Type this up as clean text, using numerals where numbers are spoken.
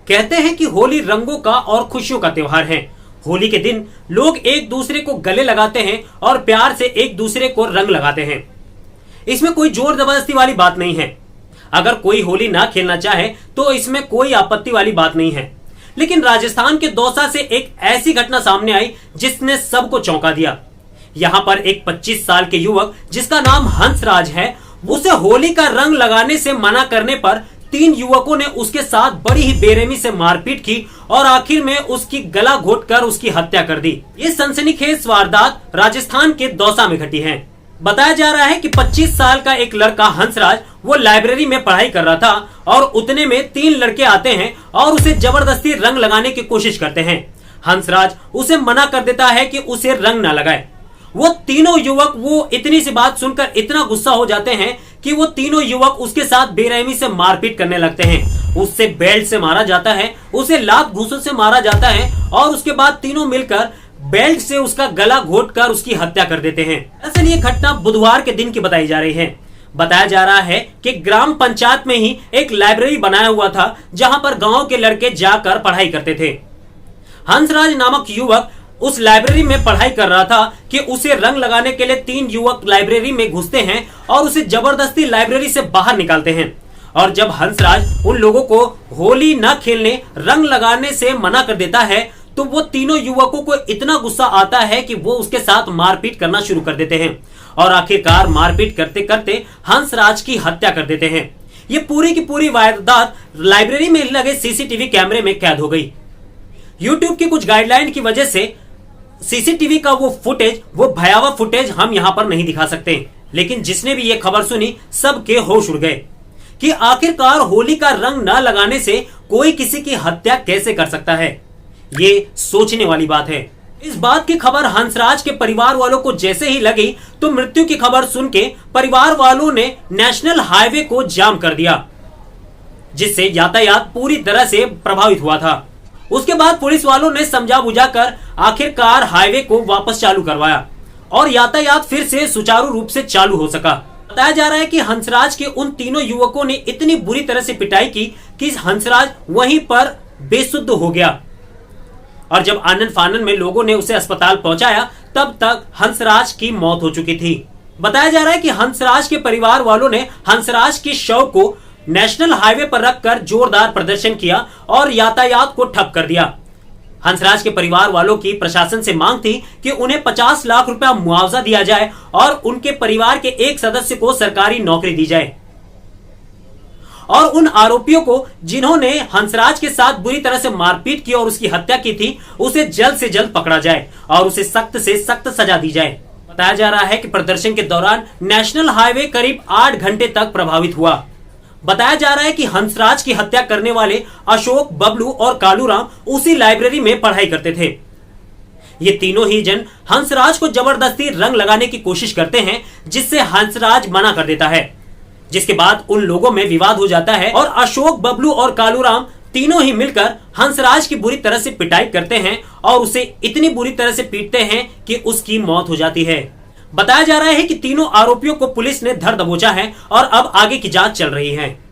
कहते हैं कि होली रंगों का और खुशियों का त्योहार है। होली के दिन लोग एक दूसरे को गले लगाते हैं और प्यार से एक दूसरे को रंग लगाते हैं। इसमें कोई जोर जबरदस्ती वाली बात नहीं है। अगर कोई होली ना खेलना चाहे तो इसमें कोई आपत्ति वाली बात नहीं है। लेकिन राजस्थान के दौसा से एक ऐसी घटना सामने आई जिसने सबको चौंका दिया। यहाँ पर एक 25 साल के युवक जिसका नाम हंसराज है, उसे होली का रंग लगाने से मना करने पर 3 युवकों ने उसके साथ बड़ी ही बेरहमी से मारपीट की और आखिर में उसकी गला घोटकर उसकी हत्या कर दी। ये सनसनीखेज वारदात राजस्थान के दौसा में घटी है। बताया जा रहा है कि 25 साल का एक लड़का हंसराज वो लाइब्रेरी में पढ़ाई कर रहा था और उतने में 3 लड़के आते हैं और उसे जबरदस्ती रंग लगाने की कोशिश करते हैं। हंसराज उसे मना कर देता है कि उसे रंग ना लगाए। वो तीनों युवक वो इतनी सी बात सुनकर इतना गुस्सा हो जाते हैं कि वो तीनों युवक उसके साथ बेरहमी से मारपीट करने लगते हैं। उससे बेल्ट से मारा जाता है, उसे लात घूंसों से मारा जाता है और उसके बाद तीनों मिलकर बेल्ट से उसका गला घोटकर उसकी हत्या कर देते हैं। दरअसल ये घटना बुधवार के दिन की बताई जा रही है। बताया जा रहा है कि ग्राम पंचायत में ही एक लाइब्रेरी बनाया हुआ था जहां पर गांव के लड़के जाकर पढ़ाई करते थे। हंसराज नामक युवक उस लाइब्रेरी में पढ़ाई कर रहा था कि उसे रंग लगाने के लिए 3 युवक लाइब्रेरी में घुसते हैं और उसे जबरदस्ती लाइब्रेरी से बाहर निकालते हैं। और जब हंसराज उन लोगों को होली न खेलने, रंग लगाने से मना कर देता है तो वो तीनों युवकों को इतना गुस्सा आता है कि वो उसके साथ मारपीट करना शुरू कर देते हैं और आखिरकार मारपीट करते करते हंसराज की हत्या कर देते हैं। ये पूरी की पूरी वारदात लाइब्रेरी में लगे सीसीटीवी कैमरे में कैद हो गई। यूट्यूब की कुछ गाइडलाइन की वजह से सीसीटीवी का वो भयावह फुटेज हम यहां पर नहीं दिखा सकते, लेकिन जिसने भी ये खबर सुनी सबके होश उड़ गए कि आखिरकार होली का रंग न लगाने से कोई किसी की हत्या कैसे कर सकता है। ये सोचने वाली बात है। इस बात की खबर हंसराज के परिवार वालों को जैसे ही लगी तो मृत्यु की खबर सुन के परिवार वालों ने नेशनल हाईवे को जाम कर दिया, जिससे यातायात पूरी तरह से प्रभावित हुआ था। उसके बाद पुलिस वालों ने समझा बुझाकर आखिरकार हाईवे को वापस चालू करवाया और यातायात फिर से सुचारू रूप से चालू हो सका। बताया जा रहा है कि हंसराज के उन तीनों युवकों ने इतनी बुरी तरह से पिटाई की कि हंसराज वहीं पर बेसुध हो गया और जब आनन फानन में लोगों ने उसे अस्पताल पहुंचाया तब तक हंसराज की मौत हो चुकी थी। बताया जा रहा है कि हंसराज के परिवार वालों ने हंसराज के शव को नेशनल हाईवे पर रखकर जोरदार प्रदर्शन किया और यातायात को ठप कर दिया। हंसराज के परिवार वालों की प्रशासन से मांग थी कि उन्हें 50 लाख रुपया मुआवजा दिया जाए और उनके परिवार के एक सदस्य को सरकारी नौकरी दी जाए और उन आरोपियों को जिन्होंने हंसराज के साथ बुरी तरह से मारपीट की और उसकी हत्या की थी उसे जल्द से जल्द पकड़ा जाए और उसे सख्त से सख्त सजा दी जाए। बताया जा रहा है कि प्रदर्शन के दौरान नेशनल हाईवे करीब 8 घंटे तक प्रभावित हुआ। बताया जा रहा है कि हंसराज की हत्या करने वाले अशोक, बबलू और कालूराम उसी लाइब्रेरी में पढ़ाई करते थे। ये तीनों ही जन हंसराज को जबरदस्ती रंग लगाने की कोशिश करते हैं, जिससे हंसराज मना कर देता है, जिसके बाद उन लोगों में विवाद हो जाता है और अशोक, बबलू और कालूराम तीनों ही मिलकर हंसराज की बुरी तरह से पिटाई करते हैं और उसे इतनी बुरी तरह से पीटते हैं कि उसकी मौत हो जाती है। बताया जा रहा है कि तीनों आरोपियों को पुलिस ने धर दबोचा है और अब आगे की जांच चल रही है।